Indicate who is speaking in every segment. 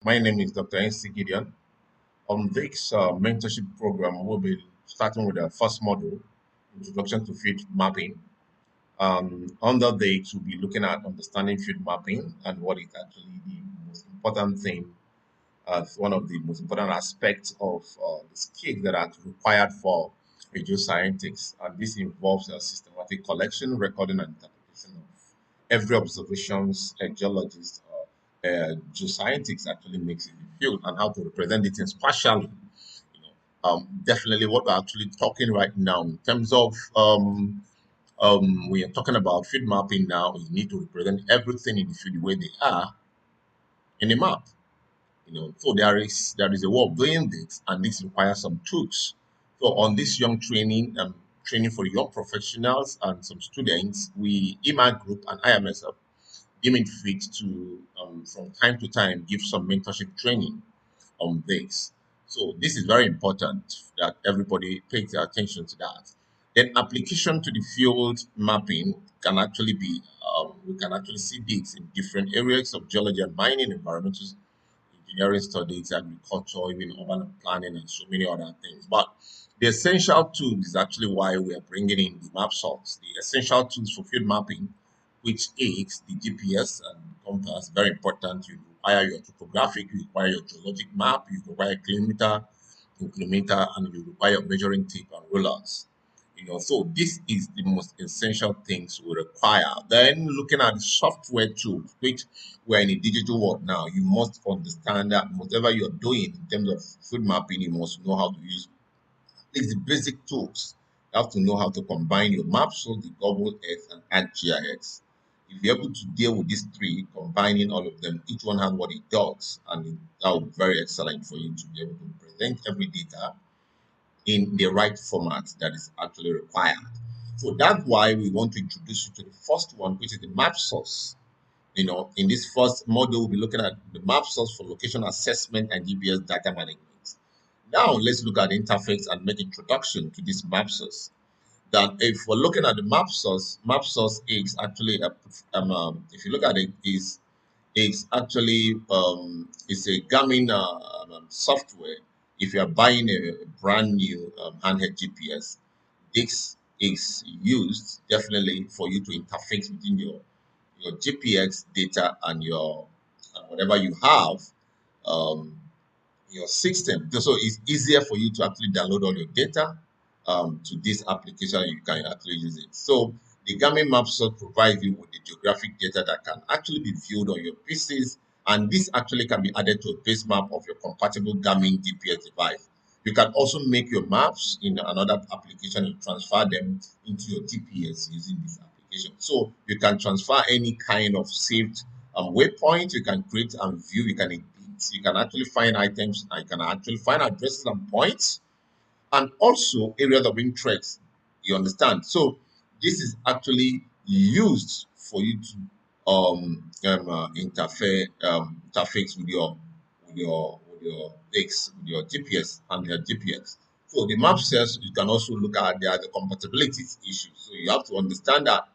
Speaker 1: My name is Dr. NC Gideon. On this mentorship program, we'll be starting with the first module, Introduction to Field Mapping. Under this, we'll be looking at understanding field mapping and what is actually the most important thing, one of the most important aspects of the skills that are required for a geoscientist. And this involves a systematic collection, recording, and interpretation of every observations a geologist or a geoscientist actually makes in the field and how to represent it in spatially. Definitely what we're actually talking right now in terms of we are talking about field mapping now. You need to represent everything in the field the way they are in a map. So there is a way of doing this, and this requires some tools. So on this young training for young professionals and some students, we EMA group and IMSF deem it fit to from time to time give some mentorship training on this. So this is very important that everybody pays their attention to that. Then application to the field mapping can actually be we can actually see this in different areas of geology and mining, environmental engineering studies, agriculture, even urban planning, and so many other things. But the essential tool is actually why we are bringing in the map source. The essential tools for field mapping, which is the GPS and compass, very important. You require your topographic, you require your geologic map, you require kilometer, and you require measuring tape and rulers. So this is the most essential things we require. Then looking at the software tools, which we're in a digital world now, you must understand that whatever you're doing in terms of field mapping, you must know how to use it's the basic tools. You have to know how to combine your maps, so the Google Earth and ArcGIS. If you're able to deal with these three, combining all of them, each one has what it does, and that will be very excellent for you to be able to present every data in the right format that is actually required. So that's why we want to introduce you to the first one, which is the map source. In this first module, we'll be looking at the map source for location assessment and GPS data management. Now, let's look at the interface and make introduction to this map source. That if we're looking at the map source is actually if you look at it, is it's actually it's a Garmin software. If you are buying a brand new handheld GPS, this is used definitely for you to interface within your GPS data and your and whatever you have um, your system. So it's easier for you to actually download all your data to this application. You can actually use it. So the Garmin MapSource provides you with the geographic data that can actually be viewed on your PCs, and this actually can be added to a base map of your compatible Garmin GPS device. You can also make your maps in another application and transfer them into your GPS using this application. So you can transfer any kind of saved waypoint. You can create and view. You can actually find items. I can actually find addresses and points, and also areas of interest. You understand? So this is actually used for you to interface with your X with your GPS and your GPS. So the map says you can also look at the compatibility issues. So you have to understand that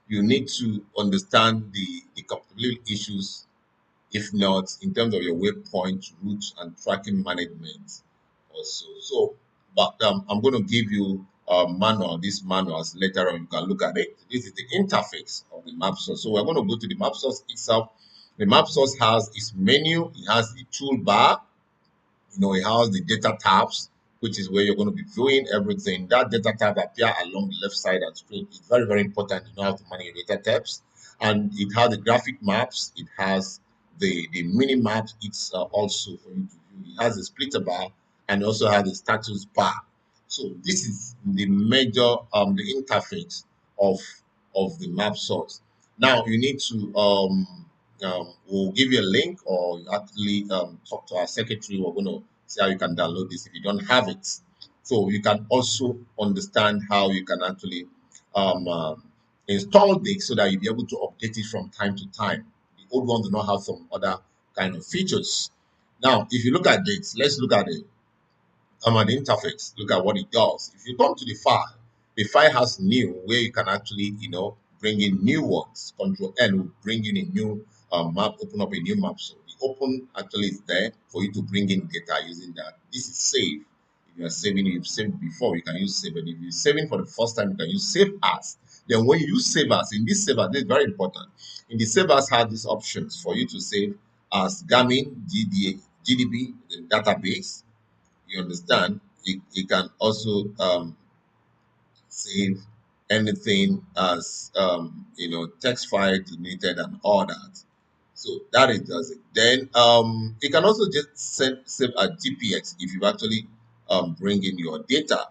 Speaker 1: you need to understand the compatibility issues, if not in terms of your waypoint routes and tracking management also. So, but I'm going to give you these manuals later on. You can look at it. This is the interface of the map source. So we're going to go to the map source itself. The map source has its menu, it has the toolbar, it has the data tabs, which is where you're going to be viewing everything. That data tab appear along the left side of the screen. It's very, very important to know how to manage your data tabs. And it has the graphic maps. It has the mini maps. It's also for you to view. It has a splitter bar and also has a status bar. So this is the major the interface of the map source. Now you need to we'll give you a link, or you actually talk to our secretary. We're going to see how you can download this if you don't have it. So you can also understand how you can actually install this so that you'll be able to update it from time to time. The old one do not have some other kind of features. Now, if you look at this, let's look at it at the interface. Look at what it does. If you come to the file has new where you can actually, bring in new ones. Control N will bring in a new map, open up a new map. So the open actually is there for you to bring in data using that. This is save. If you are saving, you've saved before, you can use save. And if you're saving for the first time, you can use save as. Then when you use save as, in this save as, this is very important. In the save as have these options for you to save as Garmin GDB the database. You understand? You can also save anything as text file deleted and all that. So that it does it. Then you can also just save a GPS if you actually bring in your data.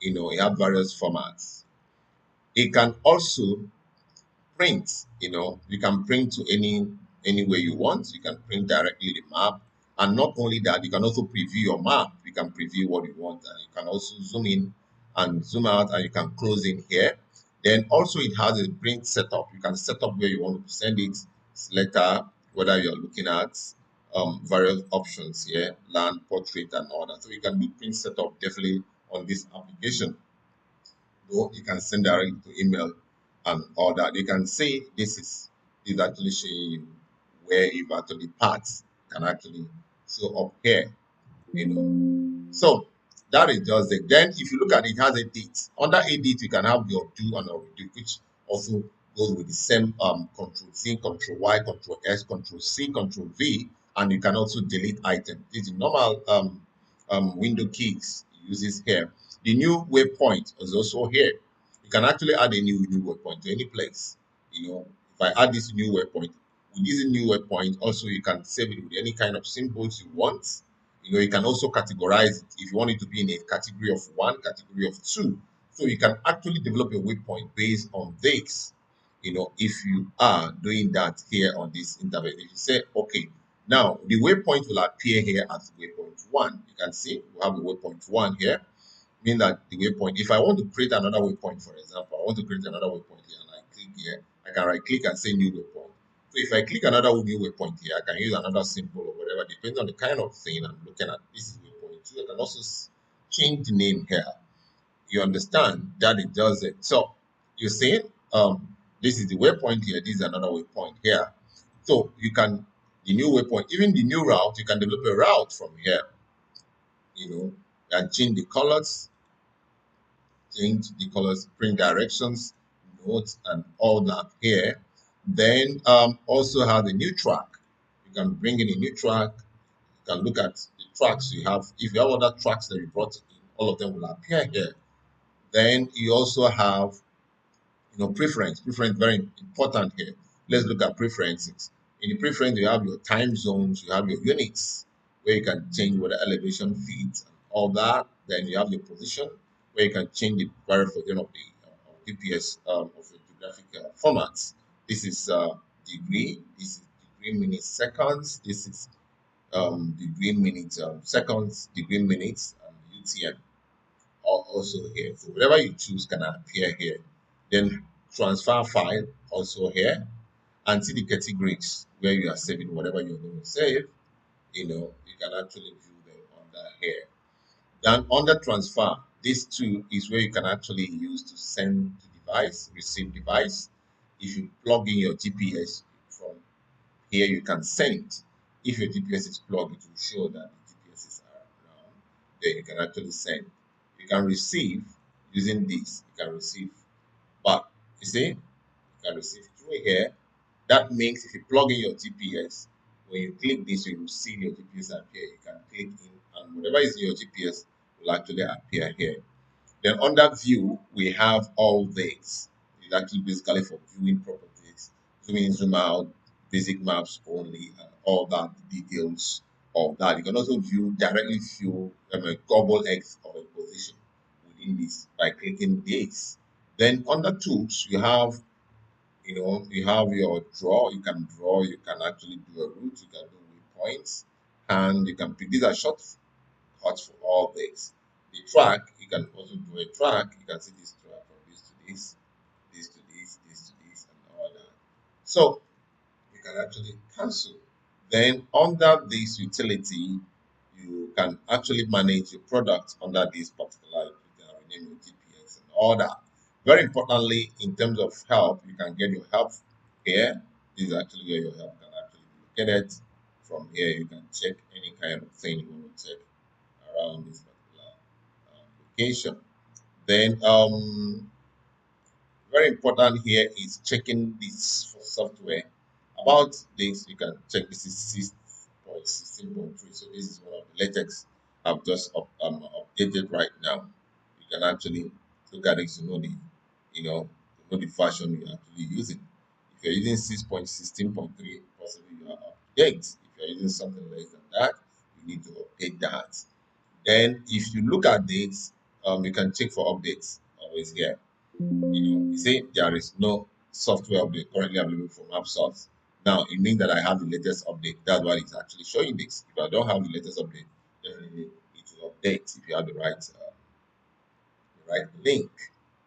Speaker 1: You have various formats. It can also print. You can print to anywhere you want. You can print directly the map, and not only that, you can also preview your map. You can preview what you want, and you can also zoom in and zoom out, and you can close in here. Then also it has a print setup. You can set up where you want to send it, letter, whether you're looking at various options here, land, portrait, and all that. So you can do print setup definitely on this application. Or you can send directly to email and all that. You can say this is actually showing you where you've actually parts can actually show up here. So that is just it. Then if you look at it, it has a date. Under edit, you can have your do and your redo, which also goes with the same control Z, control Y, control S, control C, control V, and you can also delete item. This is normal window keys it uses here. The new waypoint is also here. You can actually add a new waypoint to any place. If I add this new waypoint, with this new waypoint, also you can save it with any kind of symbols you want. You can also categorize it if you want it to be in a category of one, category of two. So you can actually develop a waypoint based on this. If you are doing that here on this interface, if you say, okay, now the waypoint will appear here as waypoint one. You can see we have a waypoint one here, mean that the waypoint, if I want to create another waypoint, for example, I want to create another waypoint here and I click here, I can right click and say new waypoint. So if I click another new waypoint here, I can use another symbol or whatever, depending on the kind of thing I'm looking at. This is waypoint two. I can also change the name here. You understand that it does it. So you see, this is the waypoint here, this is another waypoint here. So you can, the new waypoint, even the new route, you can develop a route from here, and change the colors, print directions, notes, and all that here. Then also have a new track. You can bring in a new track. You can look at the tracks you have. If you have other tracks that you brought in, all of them will appear here. Then you also have preference. Preference very important here. Let's look at preferences. In the preference, you have your time zones, you have your units, where you can change where the elevation feet and all that. Then you have your position, where you can change the variation of the GPS of the geographic formats. This is degree, this is degree minutes seconds, this is degree minutes seconds, degree minutes, and UTM also here. So whatever you choose can appear here. Then transfer file also here, and see the categories where you are saving whatever you're going to save. You can actually view them under here. Then under transfer, this too is where you can actually use to send to device, receive device. If you plug in your GPS from here, you can send. If your GPS is plugged, it will show that the GPSs are around. Then you can actually send. You can receive using this. You can receive, but you see, you can receive through here. That means if you plug in your GPS, when you click this, you will see your GPS appear. You can click in, and whatever is in your GPS will actually appear here. Then under view, we have all this. It's actually basically for viewing properties, zoom in, zoom out, basic maps only, and all that details of that. You can also view a Google X of a position within this by clicking this. Then under tools, you have your draw. You can draw. You can actually do a route. You can do waypoints, and you can pick. These are short cuts for all this. The track, you can also do a track. You can see this track from this to this, this to this to this, and all that. So you can actually cancel. Then under this utility, you can actually manage your product under this particular. You can rename your GPS and all that. Very importantly, in terms of help, you can get your help here. This is actually where your help can actually be located from here you can check any kind of thing you want to check around this particular location. Then very important here is checking this for software. About this, you can check this is 6.16.3. So this is one of the latest I've just updated right now. You can actually look at it to know to know the version you're actually using. If you're using 6.16.3, possibly you are up to date. If you're using something less than that, you need to update that. Then if you look at this, you can check for updates always here. You see there is no software update currently available for MapSource. Now it means that I have the latest update. That's why it's actually showing this. If I don't have the latest update, definitely it will update if you have the right link.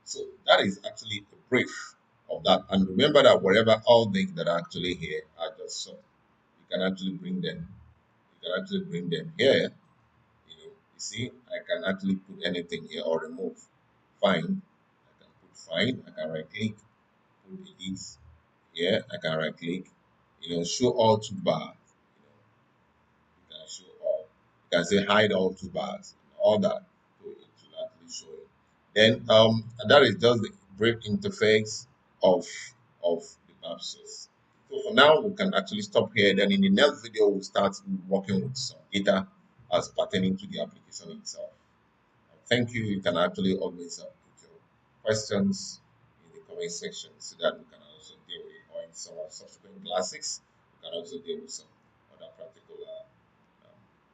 Speaker 1: So that is actually a brief of that. And remember that wherever all things that are actually here are just so you can actually bring them. You can actually bring them here. You see, I can actually put anything here or remove. Find. I can put find. I can right click put edit here. I can right click, show all toolbars. You can show all. You can say hide all toolbars and all that. So it will actually show it. Then and that is just the brief interface of of the map source. So for now we can actually stop here. Then in the next video we'll start working with some data as pertaining to the application itself. Thank you. You can actually always put your questions in the comment section so that we can also deal with it. Or in some of subsequent classes, we can also deal with some other practical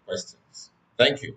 Speaker 1: questions. Thank you.